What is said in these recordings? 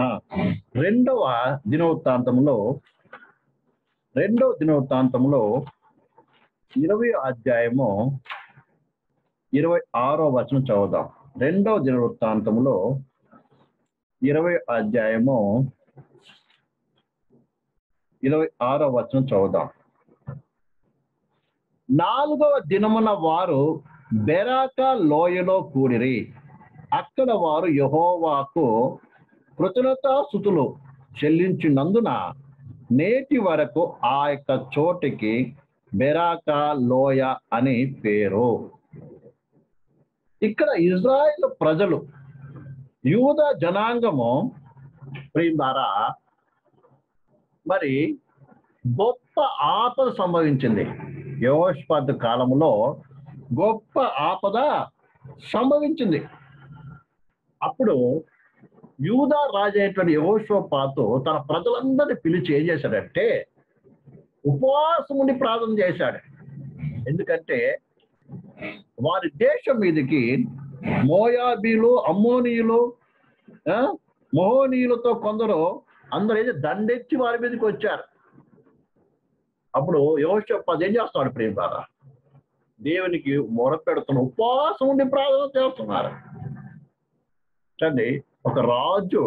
ఆ, రెండవ దినవృత్తాంతంలో 20 అధ్యాయము 26వ వచనం చదువుదాం. 2వ దినవృత్తాంతంలో 20 అధ్యాయము 26వ వచనం చదువుదాం. 4వ దినమున వారు బెరాకా లోయలో కూడిరి. అక్కడ వారు యెహోవాకు కృతజ్ఞతాస్తుతులు చెల్లించినందున నేటి వరకు ఆ యొక్క చోటికి బెరాకా లోయ అని పేరు. ఇక్కడ ఇజ్రాయేల్ ప్రజలు, యూదా జనాంగము ప్రియులారా, మరి గొప్ప ఆపద సంభవించింది. యెహోషాపాతు కాలంలో గొప్ప ఆపద సంభవించింది. అప్పుడు యూదా రాజు అయినటువంటి యెహోషాపాతు తన ప్రజలందరినీ పిలిచి ఏం చేశాడంటే ఉపవాసం ఉండి ప్రార్థన చేశాడు. ఎందుకంటే వారి దేశం మీదకి మోయాబీలు, అమ్మోనీయులు, మోహనీయులతో కొందరు అందరూ ఏదో దండెత్తి వారి మీదకి వచ్చారు. అప్పుడు యెహోషాపాతు ఏం చేస్తున్నాడు ప్రియులారా? దేవునికి మొరపెడుతున్న ఉపవాసం ఉండి ప్రార్థన చేస్తున్నారు. చూడండి, ఒక రాజు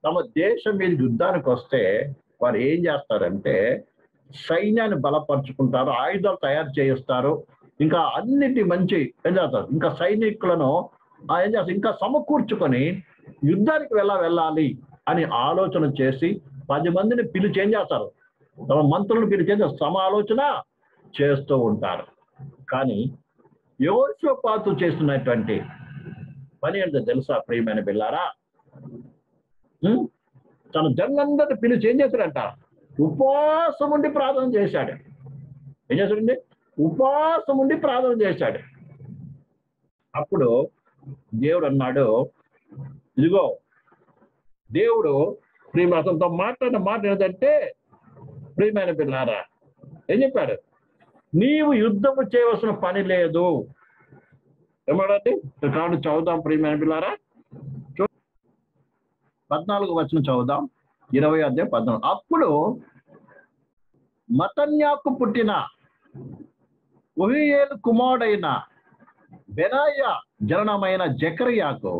తమ దేశం మీద యుద్ధానికి వస్తే వారు ఏం చేస్తారంటే సైన్యాన్ని బలపరుచుకుంటారు, ఆయుధాలు తయారు చేయిస్తారు, ఇంకా అన్నిటి మంచి ఏం చేస్తారు, ఇంకా సైనికులను ఏం చేస్తారు, ఇంకా సమకూర్చుకొని యుద్ధానికి వెళ్ళాలి అని ఆలోచన చేసి 10 మందిని పిలిచి ఏం చేస్తారు, తమ మంత్రులను పిలిచి సమాలోచన చేస్తూ ఉంటారు. కానీ యెహోషాపాతు చేస్తున్నటువంటి పని ఏంటో తెలుసా ప్రియమైన బిల్లారా? తన జనులందరినీ పిలిచి ఏం చేశాడంట? ఉపవాసం ఉండి ప్రార్థన చేశాడు. ఏం చేశాడండి? ఉపవాసం ఉండి ప్రార్థన చేశాడు. అప్పుడు దేవుడు అన్నాడు, ఇదిగో దేవుడు ప్రియమాతంతో మాట్లాడిన మాట ఏంటంటే, ప్రియమైన బిల్లారా ఏం చెప్పాడు? నీవు యుద్ధము చేయవలసిన పని లేదు. ఏమాడండి? కాదు చదువుదాం ప్రియమైన బిల్లారా, 14వ వచనం చదువుదాం. 20 అధ్యాయం 14. అప్పుడు మతన్యాకు పుట్టిన ఉహియేలు కుమారుడైన బెనాయ జననమైన జకర్యాకు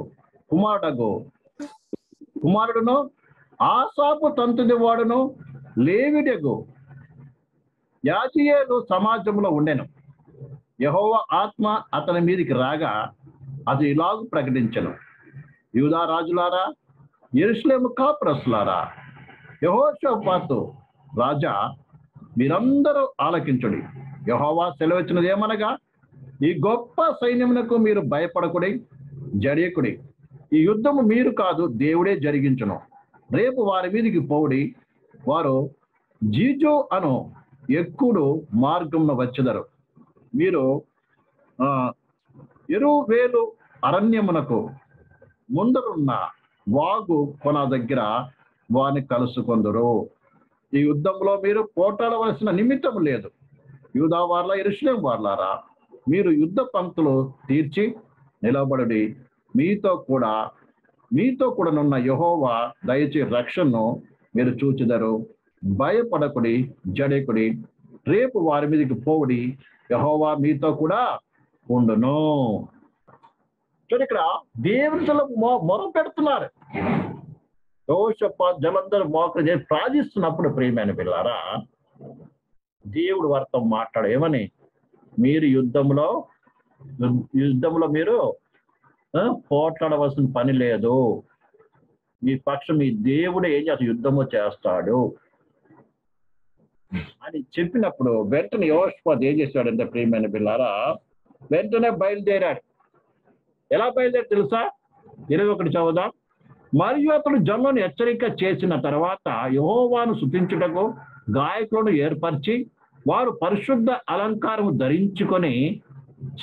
కుమారుడును ఆసాపు తంతుది వాడును లేవిడెగు యాజీయేలు సమాజంలో ఉండెను. యెహోవా ఆత్మ అతని మీదికి రాగా అది ఇలాగు ప్రకటించెను, యూదా రాజులారా, యెరూషలేము కాపురస్తులారా, యెహోషాపాతు రాజా, మీరందరూ ఆలకించుడి. యెహోవా సెలవిచ్చినది ఏమనగా, ఈ గొప్ప సైన్యమునకు మీరు భయపడకుడి, జడియకుడి. ఈ యుద్ధము మీరు కాదు, దేవుడే జరిగించును. రేపు వారి మీదికి పోవుడి. వారు జీజు అను ఎక్కుడు మార్గంలో వచ్చెదరు. మీరు ఎరువేలు అరణ్యమునకు ముందరున్న వాగు కొన దగ్గర వారిని కలుసుకొందరు. ఈ యుద్ధంలో మీరు పోటాడవలసిన నిమిత్తం లేదు. యూదా వార్ల, యెరూషలేము వార్లారా, మీరు యుద్ధ పంక్తులు తీర్చి నిలబడుడి. మీతో కూడానున్న యెహోవా దయచే రక్షణను మీరు చూచెదరు. భయపడకుడి, జడకుడి. రేపు వారి మీదకి పోవుడి. యెహోవా మీతో కూడా ఉండును. చూడండి, ఇక్కడ దేవుని మొర పెడుతున్నారు. యెహోషాపాతు జనందరూ మోకరి చేసి ప్రార్థిస్తున్నప్పుడు ప్రియమైన పిల్లారా, దేవుడు వారితో మాట్లాడు ఏమని, మీరు యుద్ధంలో మీరు పోట్లాడవలసిన పని లేదు. మీ పక్షం మీ దేవుడు ఏం చేస్తాడు, యుద్ధము చేస్తాడు అని చెప్పినప్పుడు వెంటనే యెహోషాపాతు ఏం చేశాడంటే ప్రియమైన పిల్లారా, వెంటనే బయలుదేరాడు. ఎలా బయలుదేరి తెలుసా? 21 చదువుదాం. మరియు అతడు జనులను హెచ్చరిక చేసిన తర్వాత యెహోవాను స్తుతించుటకు గాయకులను ఏర్పరిచి వారు పరిశుద్ధ అలంకారము ధరించుకొని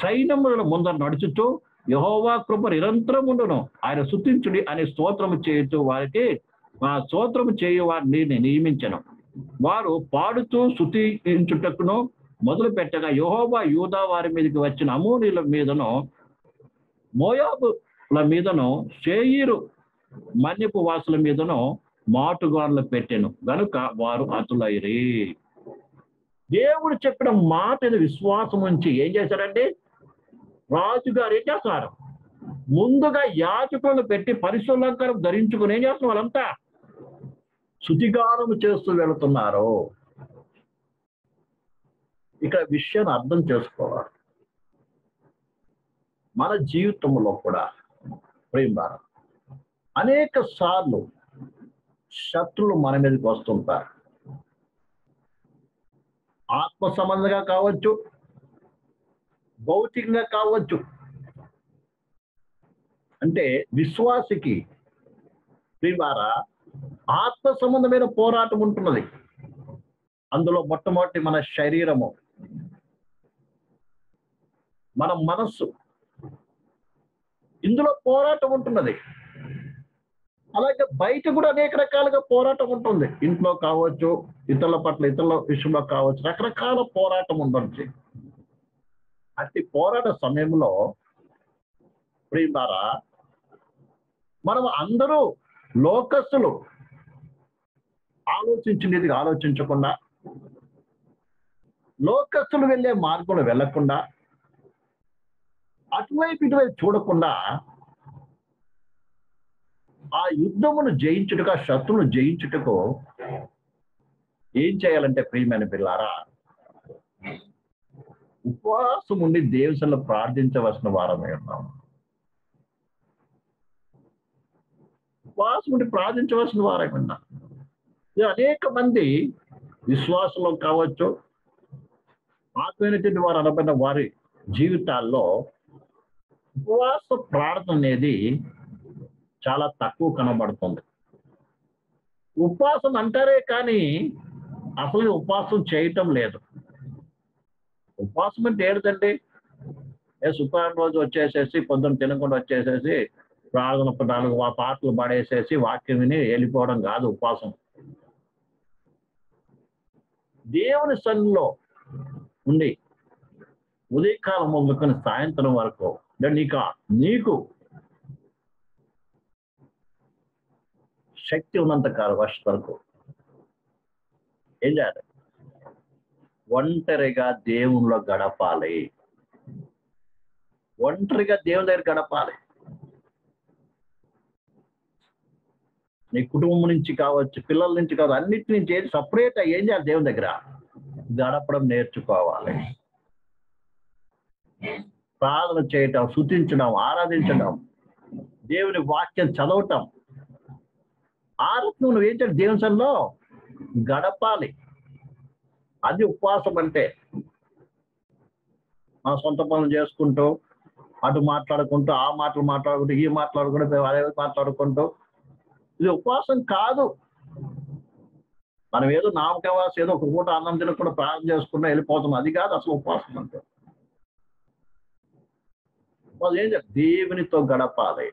సైన్యముల ముందర నడుచుతూ యెహోవా కృప నిరంతరం ఉండును, ఆయన స్తుతించుడి అని స్తోత్రము చేయుతూ వారికి స్తోత్రము చేయు వారిని నియమించెను. వారు పాడుతూ స్తుతించుటకును మొదలు పెట్టగా యెహోవా యూదా వారి మీదకి వచ్చిన అమ్మోనీయుల మీదను, మోయాబుల మీదను, శేయీరు మన్యపు వాసుల మీదను మాటుగాన్లు పెట్టెను గనుక వారు హతులైరి. దేవుడు చెప్పిన మాట మీద విశ్వాసం ఉంచి ఏం చేశారండి? రాజుగారు ఏం చేస్తున్నారు? ముందుగా యాజకులను పెట్టి పరిశుభ్రంకరం ధరించుకుని ఏం చేస్తున్నారు? వాళ్ళంతా శుచిగానము చేస్తూ వెళుతున్నారు. ఇక్కడ విషయాన్ని అర్థం చేసుకోవాలి. మన జీవితంలో కూడా ప్రేమ అనేక సార్లు శత్రులు మన మీదకి వస్తుంటారు. ఆత్మ సంబంధంగా కావచ్చు, భౌతికంగా కావచ్చు. అంటే విశ్వాసికి ప్రియులారా ఆత్మ సంబంధమైన పోరాటం ఉంటున్నది. అందులో మొట్టమొదటి మన శరీరము, మన మనస్సు, ఇందులో పోరాటం ఉంటున్నది. అలాగే బయట కూడా అనేక రకాలుగా పోరాటం ఉంటుంది. ఇంట్లో కావచ్చు, ఇతరుల పట్ల, ఇతరుల విషయంలో కావచ్చు, రకరకాల పోరాటం ఉంటుంది. అట్టి పోరాట సమయంలో ప్రియులారా మనం అందరూ లోకస్తులు ఆలోచించినది ఆలోచించకుండా, లోకస్తులు వెళ్ళే మార్గంలో వెళ్లకుండా, అటువైపు ఇటువైపు చూడకుండా ఆ యుద్ధమును జయించుటకు, ఆ శత్రువును జయించుటకు ఏం చేయాలంటే ప్రియమైన పిల్లారా, ఉపవాసం ఉండి దేవుని ప్రార్థించవలసిన వారమై ఉన్నాం. ఉపవాసం ఉండి ప్రార్థించవలసిన వారమై ఉన్నాం. అనేక మంది విశ్వాసంలో కావచ్చు, ఆత్మీయమైనటువంటి వారు అనబడిన వారి జీవితాల్లో ఉపవాస ప్రార్థన అనేది చాలా తక్కువ కనబడుతుంది. ఉపవాసం అంటారే కానీ అసలు ఉపవాసం చేయటం లేదు. ఉపవాసం అంటే ఏంటంటే శుక్రవారం రోజు వచ్చేసేసి పొద్దున్న తినకుండా వచ్చేసేసి ప్రార్థన 4 పాటలు పడేసేసి వాక్యం విని వెళ్ళిపోవడం కాదు ఉపవాసం. దేవుని సన్నిధిలో ఉండి ఉదయకాలం మొదలుకొని సాయంత్రం వరకు నీకు శక్తి ఉన్నంత కాలం వర్షం వరకు ఏం చేయాలి? ఒంటరిగా దేవునిలో గడపాలి. ఒంటరిగా దేవుని దగ్గర గడపాలి. నీ కుటుంబం నుంచి కావచ్చు, పిల్లల నుంచి కావచ్చు, అన్నిటి నుంచి ఏది సపరేట్ ఏం చేయాలి? దేవుని దగ్గర గడపడం నేర్చుకోవాలి. ప్రార్థన చేయటం, స్తుతించడం, ఆరాధించడం, దేవుని వాక్యం చదవటం, నువ్వు ఏం చేయాలి? దేవుని సన్నిధిలో గడపాలి. అది ఉపవాసం అంటే. మా సొంత పనులు చేసుకుంటూ, అటు మాట్లాడుకుంటూ, ఆ మాటలు మాట్లాడుకుంటూ, ఈ మాట్లాడుకుంటూ, అదే మాట్లాడుకుంటూ, ఇది ఉపవాసం కాదు. మనం ఏదో నామకవాస ఏదో ఒక పూట అన్నం తినకుండా ప్రార్థన చేసుకుంటూ వెళ్ళిపోతాం. అది కాదు అసలు ఉపవాసం అంటే. ఏం చేయాలి? దేవునితో గడపాలి.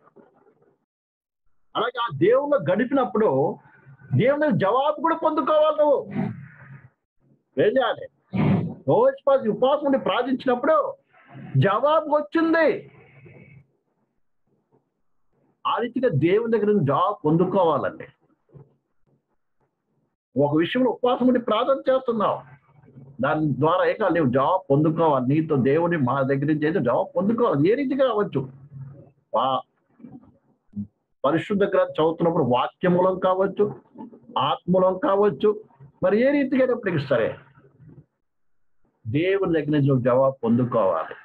అలాగే ఆ దేవునిలో గడిపినప్పుడు దేవుని జవాబు కూడా పొందుకోవాలి. నువ్వు ఏం చేయాలి? రోజు ఉపవాసం ఉండి ప్రార్థించినప్పుడు జవాబు వచ్చింది. ఆ రీతిగా దేవుని దగ్గర జవాబు పొందుకోవాలండి. ఒక విషయంలో ఉపవాసం ఉండి ప్రార్థన చేస్తున్నావు, దాని ద్వారా ఏకా నువ్వు జవాబు పొందుకోవాలి. నీతో దేవుని మా దగ్గర నుంచి అయితే జవాబు పొందుకోవాలి. ఏ రీతిగా అవ్వచ్చు? పరిశుద్ధ గ్రంథం చదువుతున్నప్పుడు వాక్యమూలం కావచ్చు, ఆత్మూలం కావచ్చు, మరి ఏ రీతిగా అయినప్పటికీ సరే దేవుని దగ్గర నుంచి నువ్వు జవాబు పొందుకోవాలి.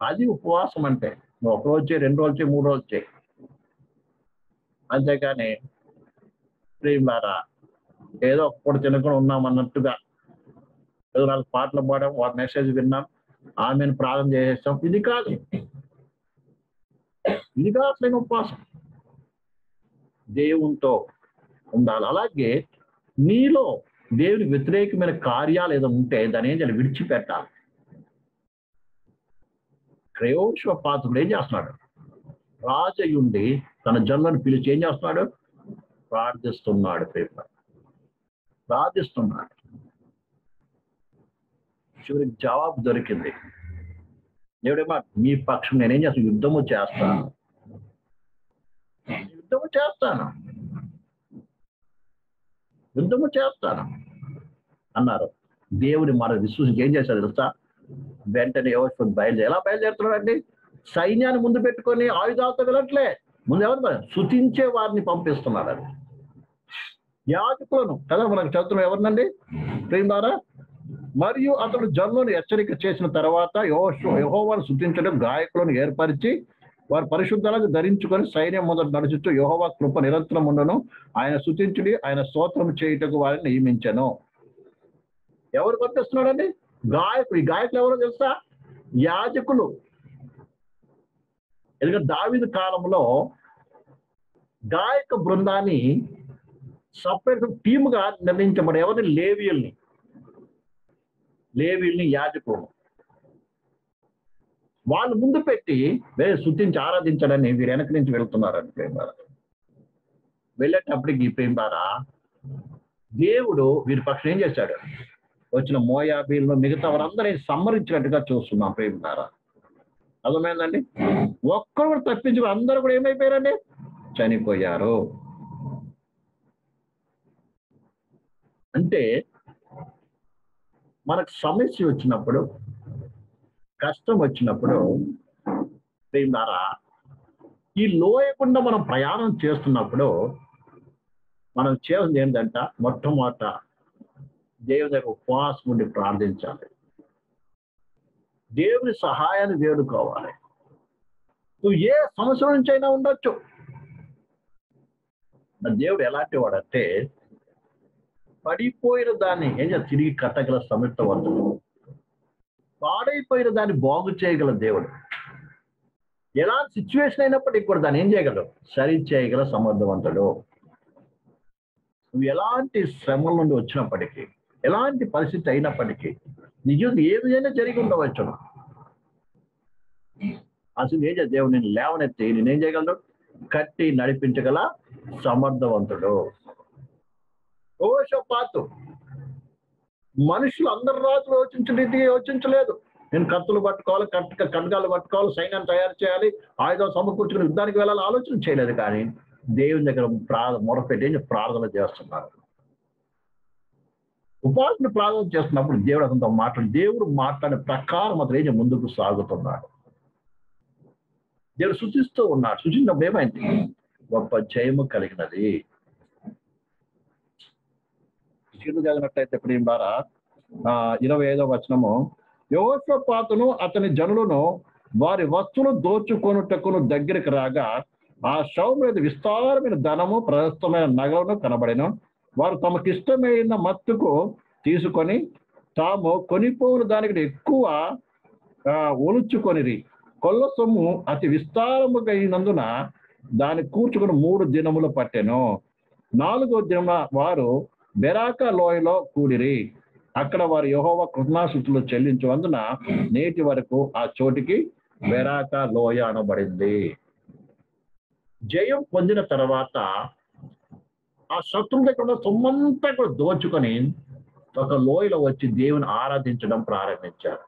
అది ఉపవాసం అంటే. నువ్వు 1 రోజు చేయి, 2 రోజులు చేయి, 3 రోజులు చేయి. అంతేకాని ప్రియులారా ఏదో ఒక్కటి తినకుండా ఉన్నామన్నట్టుగా ఏదో 4 పాటలు పాడాం, వారి మెసేజ్ విన్నాం, ఆమెను ప్రార్థన చేసేస్తాం. ఇది కాదు. ఇది కాదు అసలు ఉపవాసం. దేవునితో ఉండాలి. అలాగే నీలో దేవుని వ్యతిరేకమైన కార్యాలు ఏదో ఉంటే దాన్ని ఏం చేయాలి? విడిచిపెట్టాలి. క్రయోష పాత్రుడు ఏం చేస్తున్నాడు? రాజయుండి తన జనులను పిలిచి ఏం చేస్తున్నాడు? ప్రార్థిస్తున్నాడు. ప్రార్థిస్తున్నాడు. చివరికి జవాబు దొరికింది. దేవుడేమో మీ పక్షం నేనేం చేస్తాను? యుద్ధము చేస్తాను. యుద్ధము చేస్తాను అన్నారు. దేవుని మన విశ్వసించి ఏం చేశారు తెలుసా? వెంటనే యెహోషువ ఎలా బయలుదేరుతున్నాడండి? సైన్యాన్ని ముందు పెట్టుకొని ఆయుధాలతో వెళ్ళట్లే. ముందు ఎవరు స్తుతించే వారిని పంపిస్తున్నాడు. యాజకులను కదా మనకు చదువుతున్న ఎవరినండి ప్రియులారా? మరియు అతడు జనులను హెచ్చరిక చేసిన తర్వాత యెహోవాను స్తుతించడం గాయకులను ఏర్పరిచి వారు పరిశుద్ధాలను ధరించుకొని సైన్యం మొదట నడుచుతూ యెహోవా కృప నిరంతరం ఉండను, ఆయన స్తుతించుడి, ఆయన స్తోత్రం చేయుటకు వారిని నియమించను. ఎవరు పంపిస్తున్నాడండి? గాయకులు. ఈ గాయకులు ఎవరో తెలుసా? యాజకులు. ఎందుకంటే దావీదు కాలంలో గాయక బృందాన్ని సపరేట్ టీముగా నిర్ణయించబడి ఎవరిని? లేవీల్ని యాజకులు వాళ్ళు ముందు పెట్టి స్తుతించి ఆరాధించడని వీరు వెనక నుంచి వెళ్తున్నారని ప్రేమారా. వెళ్ళేటప్పటికి ప్రేమారా దేవుడు వీరి పక్షం ఏం చేశాడు? వచ్చిన మోయాబీలను మిగతా వారందరినీ సంహరించినట్టుగా చూస్తున్నాం ప్రేమారా. అర్థమైందండి? ఒక్కరు కూడా తప్పించి అందరూ కూడా ఏమైపోయారండి? చనిపోయారు. అంటే మనకు సమస్య వచ్చినప్పుడు, కష్టం వచ్చినప్పుడు ప్రేమారా, ఈ లోయకుండా మనం ప్రయాణం చేస్తున్నప్పుడు మనం చేయాల్సింది ఏంటంట? మొట్టమొదట దేవుని దగ్గర ఉపవాసం ఉండి ప్రార్థించాలి. దేవుని సహాయాన్ని వేడుకోవాలి. నువ్వు ఏ సమస్య నుంచి అయినా ఉండొచ్చు. దేవుడు ఎలాంటి వాడంటే పడిపోయిన దాన్ని ఏం చేయాలి? తిరిగి కట్టగల సమర్థవంతుడు. పాడైపోయిన దాన్ని బాగు చేయగల దేవుడు. ఎలాంటి సిచ్యువేషన్ అయినప్పటికీ కూడా దాన్ని ఏం చేయగలడు? సరి చేయగల సమర్థవంతుడు. నువ్వు ఎలాంటి శ్రమల నుండి వచ్చినప్పటికీ, ఎలాంటి పరిస్థితి అయినప్పటికీ, నిజం ఏదైనా జరిగి ఉండవచ్చు. అసలు ఏం చేయాలి? దేవుడు నేను లేవనెత్తి నేనేం చేయగలడు? కట్టి నడిపించగల సమర్థవంతుడు. యెహోషాపాతు మనుషులు అందరు రాజులు యోచించలేదు. నేను కత్తులు పట్టుకోవాలి, ఖడ్గాలు పట్టుకోవాలి, సైన్యాన్ని తయారు చేయాలి, ఆయుధాలు సమకూర్చుకుని యుద్ధానికి వెళ్ళాలి ఆలోచన చేయలేదు. కానీ దేవుని దగ్గర మొరపెట్టి ప్రార్థన చేస్తున్నారు. ఉపాసన ప్రార్థన చేస్తున్నప్పుడు దేవుడు అతనితో దేవుడు మాట్లాడిన ప్రకారం అతను ముందుకు సాగుతున్నాడు. దేవుడు సూచిస్తూ ఉన్నాడు. సూచించినప్పుడు ఏమైంది? గొప్ప జయము కలిగినది. చదివినట్లయితే ప్రియులారా 25వ వచనము, యెహోషాపాతును అతని జనులను వారి వస్తువులు దోచుకొనుటకును దగ్గరికి రాగా ఆ శవం మీద విస్తారమైన ధనము ప్రశస్తమైన నగలను కనబడెను. వారు తమకిష్టమైన మత్తుకు తీసుకొని తాము కొనిపోయిన దానికి ఎక్కువ ఒలుచుకొనిరి. కొల్ల సొమ్ము అతి విస్తారముగా అయినందున దాన్ని కూర్చుకుని 3 దినములు పట్టెను. 4వ దినమున వారు బెరాకా లోయలో కూడిరి. అక్కడ వారు యెహోవా కృతజ్ఞతాస్తుతులు చెల్లించునందున నేటి వరకు ఆ చోటికి బెరాకా లోయ అనబడింది. జయం పొందిన తర్వాత ఆ శత్రువుల దగ్గర ఉన్న సొమ్మంతా కూడా దోచుకొని ఒక లోయలో వచ్చి దేవుని ఆరాధించడం ప్రారంభించారు.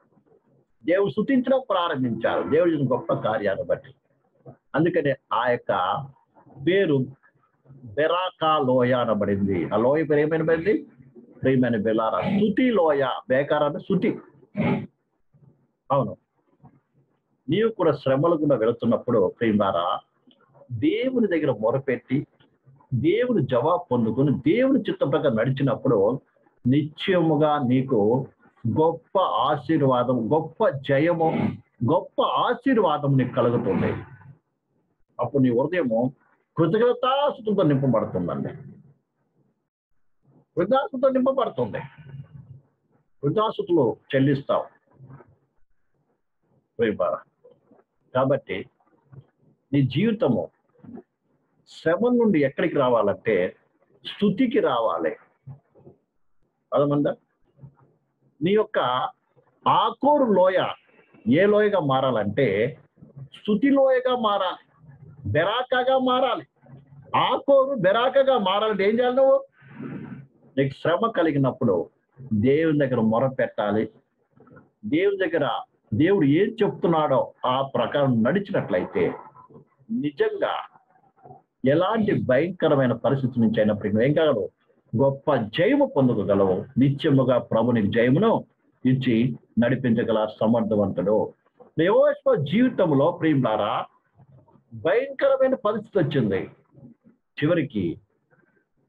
దేవుడు స్తుతించడం ప్రారంభించారు. దేవుడు చేసిన గొప్ప కార్యాన్ని బట్టి. అందుకనే ఆ యొక్క పేరు బెరాకా లోయ అనబడింది. ఆ లోయ పేరు ఏమైనా పడింది? ప్రియమైన బెలారా, స్తుతి లోయ. బేకార అంటే స్తుతి. అవును, నీవు కూడా శ్రమలు గుండా వెళుతున్నప్పుడు ప్రియమారా దేవుని దగ్గర మొరపెట్టి దేవుని జవాబు పొందుకొని దేవుని చిత్తం ప్రకారం నడిచినప్పుడు నిశ్చయముగా నీకు గొప్ప ఆశీర్వాదం, గొప్ప జయము, గొప్ప ఆశీర్వాదం నీకు కలుగుతుంది. అప్పుడు నీ హృదయము కృతజ్ఞతాస్తుతితో నింపబడుతుందండి. కృతజ్ఞతతో నింపబడుతుంది. కృతజ్ఞతాస్తుతులు చెల్లిస్తావు. కాబట్టి నీ జీవితము శ్రమ నుండి ఎక్కడికి రావాలంటే స్తుతికి రావాలి. అదమందా? నీ యొక్క ఆకోరు లోయ ఏ లోయగా మారాలంటే స్తుతి లోయగా మారాలి, బెరాకాగా మారాలి. ఆకోరు బెరాకగా మారాలంటే ఏం చేయాలి? నువ్వు నీకు శ్రమ కలిగినప్పుడు దేవుని దగ్గర మొర పెట్టాలి. దేవుని దగ్గర దేవుడు ఏం చెప్తున్నాడో ఆ ప్రకారం నడిచినట్లయితే నిజంగా ఎలాంటి భయంకరమైన పరిస్థితి నుంచి అయినప్పటికీ ఏం కాగలవు? గొప్ప జయము పొందగలవు. నిత్యముగా ప్రభు నీకు జయమును ఇచ్చి నడిపించగల సమర్థవంతుడు. యెహోషువ జీవితంలో ప్రియులారా భయంకరమైన పరిస్థితి వచ్చింది. చివరికి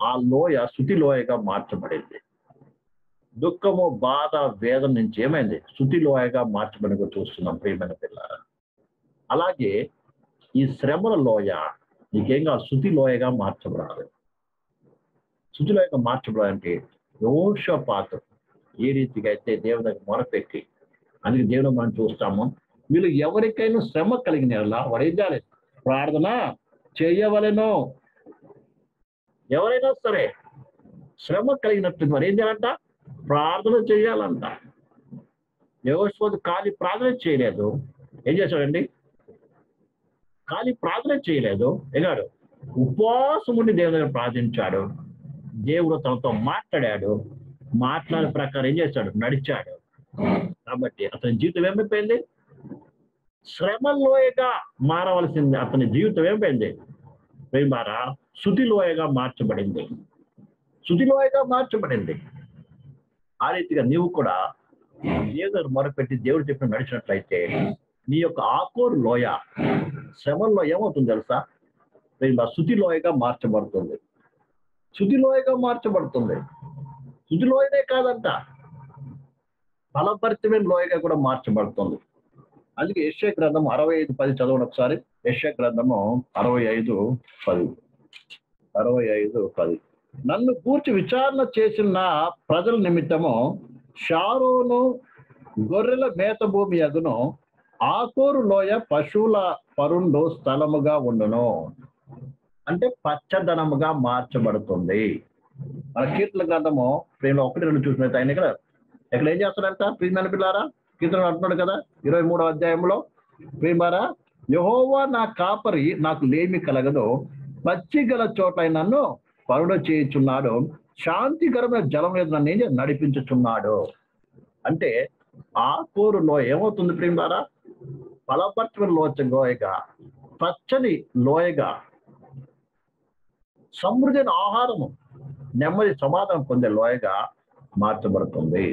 ఆ లోయ శృతి లోయగా మార్చబడింది. దుఃఖము, బాధ, వేదన నుంచి ఏమైంది? శృతి లోయగా మార్చబడి చూస్తున్నాం ప్రియమైన పిల్లారా. అలాగే ఈ శ్రమల లోయ నీకేం కాదు, శృతి లోయగా మార్చబడాలి. శృతి లోయగా మార్చబడాలంటే యెహోషాపాతు ఏ రీతిగా అయితే దేవుని దగ్గర మొరపెట్టి, అందుకే దేవుని మనం చూస్తాము, వీళ్ళు ఎవరికైనా శ్రమ కలిగిన వాడు ఏం చేయాలి? ప్రార్థన చేయవలెను. ఎవరైనా సరే శ్రమ కలిగినట్టు మరి ఏం చేయాలంట? ప్రార్థన చేయాలంట. యెహోషువ ఖాళీ ప్రార్థన చేయలేదు. ఏం చేశాడండి? ఖాళీ ప్రార్థన చేయలేదు. ఎగాడు ఉపవాసం ఉండి దేవుని దగ్గర ప్రార్థించాడు. దేవుడు తనతో మాట్లాడాడు. మాట్లాడే ప్రకారం ఏం చేశాడు? నడిచాడు. కాబట్టి అతని జీవితం ఏమైపోయింది? శ్రమలోయగా మారవలసింది. అతని జీవితం ఏమైపోయింది? ప్రేమారా శృతిలోయగా మార్చబడింది. శృతిలోయగా మార్చబడింది. ఆ రీతిగా నీవు కూడా దేవుడు మొరపెట్టి దేవుడు చెప్పిన నడిచినట్లయితే నీ యొక్క ఆకోరు లోయ శ్రమల్లో ఏమవుతుంది తెలుసా? ప్రేమ శృతిలోయగా మార్చబడుతుంది. శృతిలోయగా మార్చబడుతుంది. శృతిలోయనే కాదంట, ఫలభరితమైన లోయగా కూడా మార్చబడుతుంది. అందుకే యెషయా గ్రంథం 65:10 చదవండి ఒకసారి. యెషయా గ్రంథము 65:10. 65:10. నన్ను గూర్చి విచారణ చేసిన ప్రజల నిమిత్తము షారోను గొర్రెల మేత భూమి అగును, ఆకోరు లోయ పశువుల పరుండు స్థలముగా ఉండును. అంటే పచ్చదనముగా మార్చబడుతుంది. మన కీర్తన గ్రంథము ప్రేమ 1-2 చూసినట్టు ఆయన ఇక్కడ ఏం చేస్తాడంట? ప్రియమైన పిల్లారా, కీర్తన అంటున్నాడు కదా 23వ అధ్యాయంలో, ప్రియమారా యెహోవా నా కాపరి, నాకు లేమి కలగదు, పచ్చి గల చోట్ల నన్ను పరుడు చేయుచున్నాడు, శాంతికరమైన జలం మీద నన్ను ఏం నడిపించుచున్నాడు. అంటే ఆ కోరులో ఏమవుతుంది ప్రియమారా? ఫలభరితమైన లోయగా, పచ్చని లోయగా, సమృద్ధైన ఆహారము, నెమ్మది, సమాధానం పొందే లోయగా మార్చబడుతుంది.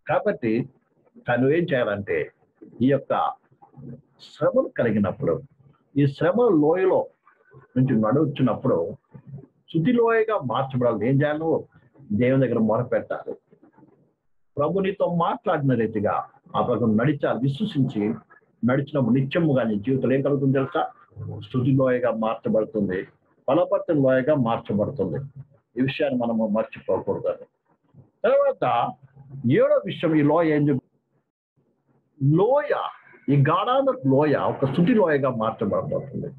కాబట్టి తను ఏం చేయాలంటే ఈ యొక్క శ్రమలు కలిగినప్పుడు, ఈ శ్రమ లోయలో నుంచి నడుచున్నప్పుడు శుద్ధి లోయగా మార్చబడాలి. ఏం చేయాలి? నువ్వు దేవుని దగ్గర మొరపెట్టాలి. ప్రభు నీతో మాట్లాడిన రీతిగా ఆ ప్రకారం నడిచాలి. విశ్వసించి నడిచినప్పుడు నిత్యముగా నీ జీవితంలో ఏం కలుగుతుంది తెలుసా? స్తుతి లోయగా మార్చబడుతుంది, ఫలభరిత లోయగా మార్చబడుతుంది. ఈ విషయాన్ని మనము మర్చిపోకూడదు. తర్వాత 7వ విషయం, ఈ లోయ ఏం లోయ, ఈ గాఢాన లోయ ఒక స్తుతి లోయగా మార్చబడబోతుంది.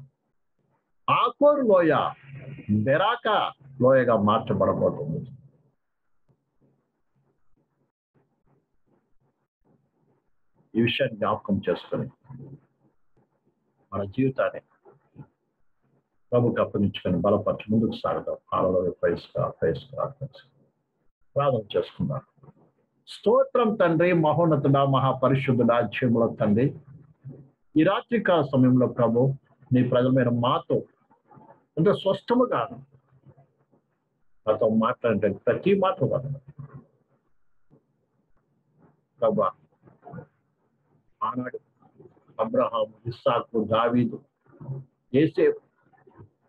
ఆకోరు లోయ బెరాక లోయగా మార్చబడబోతుంది. ఈ విషయాన్ని జ్ఞాపకం చేసుకొని మన జీవితాన్ని ప్రభుకి అప్పగించుకొని బలపరిచి ముందుకు సాగుతాం. హాలలోయ ప్రార్థన చేసుకుందాం. స్తోత్రం తండ్రి, మహోన్నతుడా, మహాపరిశుద్ధుడా, జీవముల తండ్రి, ఈ రాత్రికాల సమయంలో ప్రభు నీ ప్రజలమైన మాతో ఎంత స్పష్టముగా నాతో మాట్లాడే ప్రతి మాట ప్రభు ఆనాడు అబ్రహాము, ఇస్సాకు, దావీదు, యేసేపు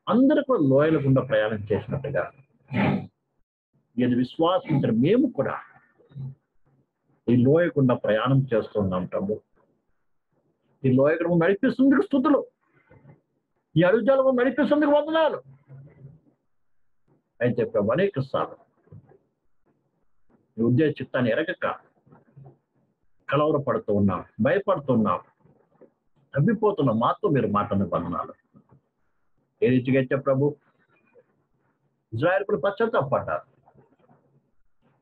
అందరూ కూడా లోయల గుండా ప్రయాణం చేసినట్టుగా ఇది విశ్వాసించిన మేము కూడా ఈ లోయ గుండా ప్రయాణం చేస్తున్నాం ప్రభు. ఈ లోయ గుండా నడిపిస్తుందుకు స్తుతులు, ఈ అడుగుజాలను నడిపిస్తుందుకు వందనాలు. అయితే ప్రభు అనేక సార్లు నీ ఉద్దేశ చిత్తాన్ని ఎరగక కలవరపడుతూ ఉన్నాం, భయపడుతున్నాం, తప్పిపోతున్న మాతో మీరు మాటను వందనాలు. ఏ రీతిగా అయితే ప్రభు ఇజ్రాయెల్ కూడా పశ్చాత్తాపడ్డారు,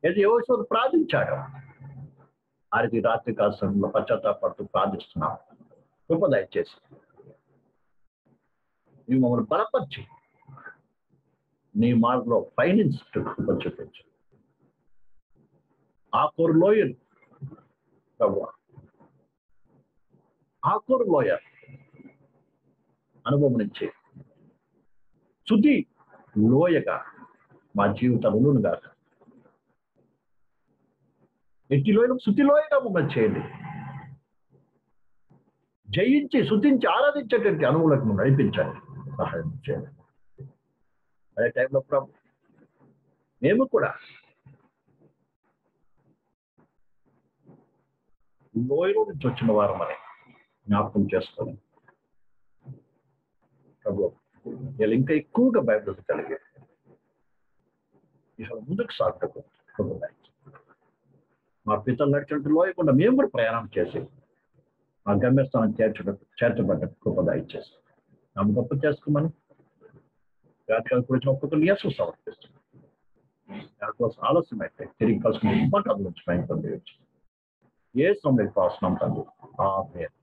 ఏది యెహోషువ ప్రార్థించాడు, ఆ రీతి రాత్రి కాల సమయంలో పశ్చాత్తాపడుతూ ప్రార్థిస్తున్నాం. కృప దయచేసి నీవు మమ్మల్ని బలపరిచి నీ మార్గంలో పయనించు కృప చూపించు. ఆకోరు లోయలు ప్రభు, ఆకోరు లోయ అనుభవం నుంచి శుద్ధి లోయగా మా జీవితంలోను కాక ఎట్టి లోయను శుద్ధి లోయగా మమ్మల్ని చేయండి. జయించి శుద్ధించి ఆరాధించేటువంటి అనువులకు నడిపించండి, సహాయం చేయండి. అదే టైంలో ప్రభు మేము కూడా లోయలో నుంచి వచ్చిన వారమని జ్ఞాపకం చేసుకొని ప్రభు వీళ్ళు ఇంకా ఎక్కువగా బైబిల్ కలిగి ఇవాళ ముందుకు సాగుటకు ప్రభు మా పితలు నడిచినట్టు లోయకుండా మేము కూడా ప్రయాణం చేసి మా గమ్యస్థానం చేర్చబడ్డ కృపద ఇచ్చేసి నమ్మ గొప్ప చేసుకోమని రాజకీయాల గురించి ఒక్కొక్కరు నియాసం సమర్పిస్తుంది. దానికోసం ఆలస్యం అయితే తిరిగి కలుసుకుని మాటల నుంచి పైన పొందవచ్చు. ఏ సమయంలో పాసనం తండ్రి ఆమేన్.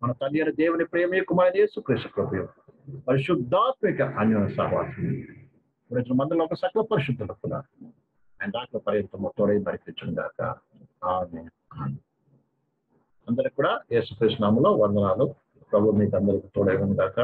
మన తండ్రి అయిన దేవుని ప్రేమ కుమారుడు యేసుక్రీస్తు కృపయు పరిశుద్ధాత్మిక అన్యోన్య సహవాసం ఇప్పుడు మందిలో ఒక సకల పరిశుద్ధులకు కూడా ఆయన దాంట్లో పర్యంతము తోడై నడిపించడం గాక ఆమేన్. అందరికి కూడా యేసుక్రీస్తు నామములో వందనాలు. ప్రభు మీకు అందరికి తోడై గాక.